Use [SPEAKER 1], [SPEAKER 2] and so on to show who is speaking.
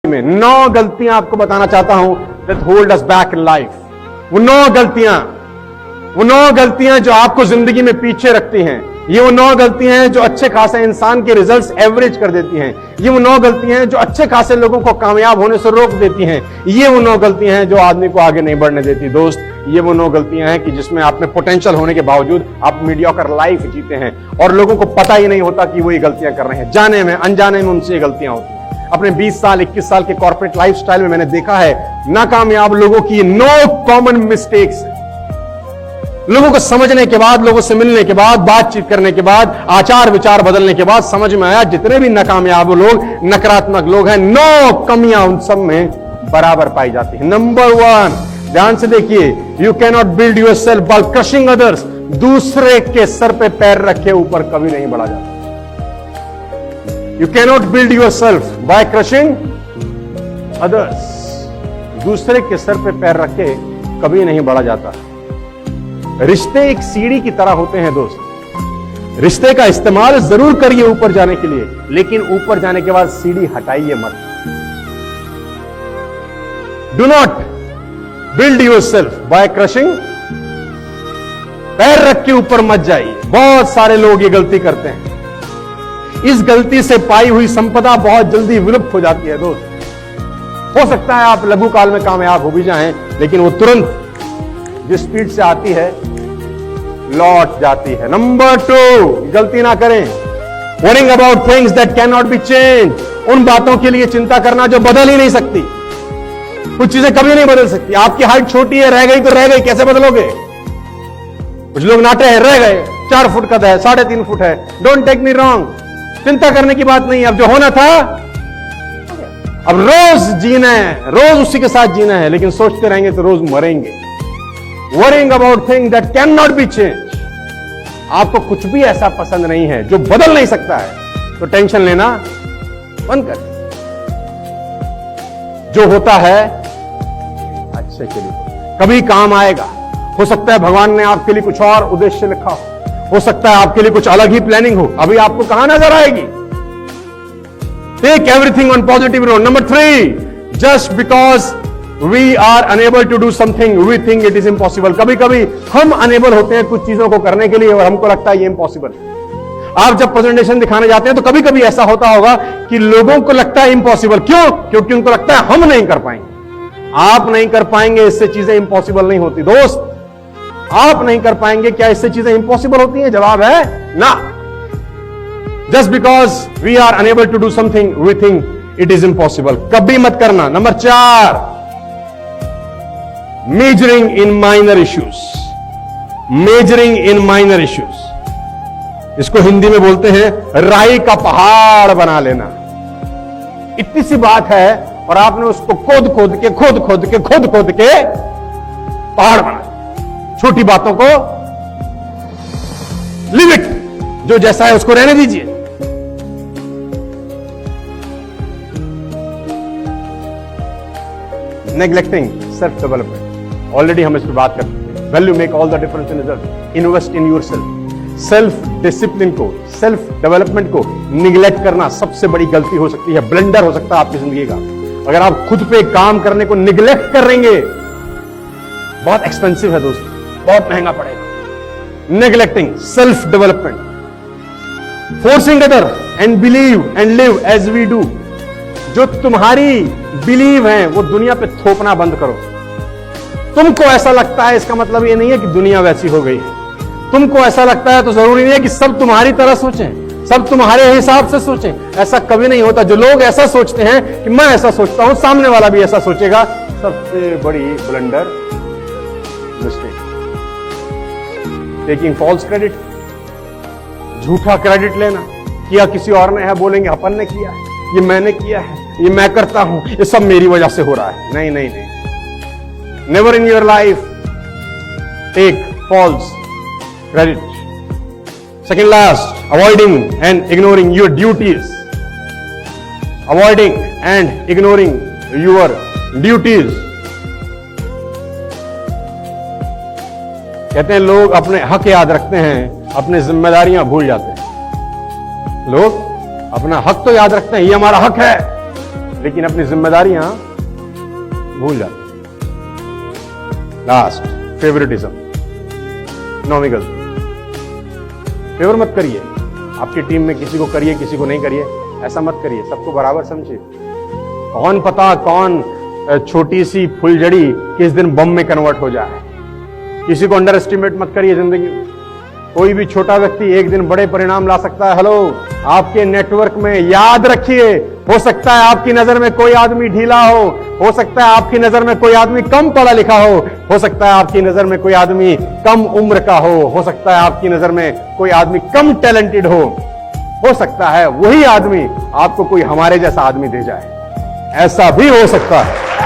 [SPEAKER 1] में 9 गलतियां आपको बताना चाहता हूं that hold us back in life। वो 9 गलतियां जो आपको जिंदगी में पीछे रखती हैं। ये वो 9 गलतियां हैं जो अच्छे खासे इंसान के रिजल्ट्स एवरेज कर देती हैं। ये वो 9 गलतियां हैं जो अच्छे खासे लोगों को कामयाब होने से रोक देती हैं। ये वो 9 गलतियां हैं जो आदमी को आगे नहीं बढ़ने देती। दोस्त, ये वो 9 गलतियां हैं कि जिसमें आप में पोटेंशियल होने के बावजूद आप मीडियोकर लाइफ जीते हैं और लोगों को पता ही नहीं होता कि वो ये गलतियां कर रहे हैं। जाने में अनजाने में उनसे ये गलतियां होती हैं। अपने 20 साल 21 साल के कॉर्पोरेट लाइफस्टाइल में मैंने देखा है नाकामयाब लोगों की 9 कॉमन मिस्टेक्स। लोगों को समझने के बाद, लोगों से मिलने के बाद, बातचीत करने के बाद, आचार विचार बदलने के बाद समझ में आया जितने भी नाकामयाब लोग, नकारात्मक लोग हैं, 9 कमियां उन सब में बराबर पाई जाती है। नंबर 1, ध्यान से देखिए, you can not build yourself by crushing others. दूसरे के सर पे पैर रखे ऊपर कभी नहीं बढ़ा जाता। You can not build yourself by crushing others. दूसरे के सर पे पैर रखे कभी नहीं बढ़ा जाता। रिश्ते एक सीढ़ी की तरह होते हैं दोस्त। रिश्ते का इस्तेमाल जरूर करिए ऊपर जाने के लिए, लेकिन ऊपर जाने के बाद सीढ़ी हटाइए मत। Do not build yourself by crushing. पैर रख के ऊपर मत जाइए। बहुत सारे लोग ये गलती करते हैं। इस गलती से पाई हुई संपदा बहुत जल्दी विलुप्त हो जाती है दोस्त। हो सकता है आप लघु काल में कामयाब हो भी जाएं, लेकिन वो तुरंत जिस स्पीड से आती है लौट जाती है। नंबर 2, गलती ना करें worrying about things that can not be change. उन बातों के लिए चिंता करना जो बदल ही नहीं सकती। कुछ चीजें कभी नहीं बदल सकती। आपकी हाइट छोटी है, रह गई तो रह गई, कैसे बदलोगे? कुछ लोग नाटे हैं, रह गए, 4 फुट का है, 3.5 फुट है। डोंट टेक मी रॉन्ग, चिंता करने की बात नहीं। अब जो होना था, अब रोज जीना है, रोज उसी के साथ जीना है, लेकिन सोचते रहेंगे तो रोज मरेंगे। Worrying about things that can not be change. आपको कुछ भी ऐसा पसंद नहीं है जो बदल नहीं सकता है, तो टेंशन लेना बंद कर। जो होता है अच्छे के लिए, कभी काम आएगा। हो सकता है भगवान ने आपके लिए कुछ और उद्देश्य लिखा हो सकता है आपके लिए कुछ अलग ही प्लानिंग हो, अभी आपको कहां नजर आएगी। Take everything on positive road. Number 3, just because we are unable to do something we think it is impossible. कभी कभी हम अनेबल होते हैं कुछ चीजों को करने के लिए और हमको लगता है ये इम्पॉसिबल। आप जब प्रेजेंटेशन दिखाने जाते हैं तो कभी कभी ऐसा होता होगा कि लोगों को लगता है इम्पॉसिबल। क्यों? क्योंकि उनको लगता है हम नहीं कर पाएंगे। आप नहीं कर पाएंगे, इससे चीजें इम्पॉसिबल नहीं होती दोस्त। आप नहीं कर पाएंगे, क्या इससे चीजें इम्पॉसिबल होती हैं? जवाब है ना। Just because we are unable to do something we think it is impossible, कभी मत करना। Number 4, measuring in minor issues. Measuring in minor issues, इसको हिंदी में बोलते हैं राई का पहाड़ बना लेना। इतनी सी बात है और आपने उसको खोद खोद के पहाड़ बना। छोटी बातों को लीव इट, जो जैसा है उसको रहने दीजिए। नेग्लेक्टिंग सेल्फ डेवलपमेंट, ऑलरेडी हम इस पर बात करते हैं। Value make all the difference in result. Invest in yourself. Self discipline को, सेल्फ डेवलपमेंट को निगलेक्ट करना सबसे बड़ी गलती हो सकती है, ब्लंडर हो सकता है आपकी जिंदगी का। अगर आप खुद पे काम करने को निगलेक्ट कर रहेंगे, बहुत एक्सपेंसिव है दोस्तों, बहुत महंगा पड़ेगा। Neglecting self development. Forcing other and believe and live as we do. जो तुम्हारी बिलीव है वो दुनिया पे थोपना बंद करो। तुमको ऐसा लगता है, इसका मतलब ये नहीं है कि दुनिया वैसी हो गई है। तुमको ऐसा लगता है तो जरूरी नहीं है कि सब तुम्हारी तरह सोचें, सब तुम्हारे हिसाब से सोचें। ऐसा कभी नहीं होता। जो लोग ऐसा सोचते हैं कि मैं ऐसा सोचता हूं, सामने वाला भी ऐसा सोचेगा, सबसे बड़ी blunder, mistake. Taking false credit, झूठा क्रेडिट लेना। किया किसी और ने है, बोलेंगे अपन ने किया है, ये मैंने किया है, ये मैं करता हूं, ये सब मेरी वजह से हो रहा है। नहीं नहीं नहीं, never in your life take false credit. Second last, avoiding and ignoring your duties. Avoiding and ignoring your duties. कहते हैं लोग अपने हक याद रखते हैं, अपनी जिम्मेदारियां भूल जाते हैं। लोग अपना हक तो याद रखते हैं, ये हमारा हक है, लेकिन अपनी जिम्मेदारियां भूल जाते। लास्ट, फेवरेटिज्म, 9वीं गलती। फेवर मत करिए, आपकी टीम में किसी को करिए किसी को नहीं करिए, ऐसा मत करिए, सबको बराबर समझिए। कौन पता कौन छोटी सी फुलझड़ी किस दिन बम में कन्वर्ट हो जाए। किसी को अंडर एस्टिमेट मत करिए जिंदगी में। कोई भी छोटा व्यक्ति एक दिन बड़े परिणाम ला सकता है। हेलो, आपके नेटवर्क में याद रखिए, हो सकता है आपकी नजर में कोई आदमी ढीला हो सकता है आपकी नजर में कोई आदमी कम पढ़ा लिखा हो सकता है आपकी नजर में कोई आदमी कम उम्र का हो सकता है आपकी नजर में कोई आदमी कम टैलेंटेड हो सकता है वही आदमी आपको कोई हमारे जैसा आदमी दे जाए, ऐसा भी हो सकता है।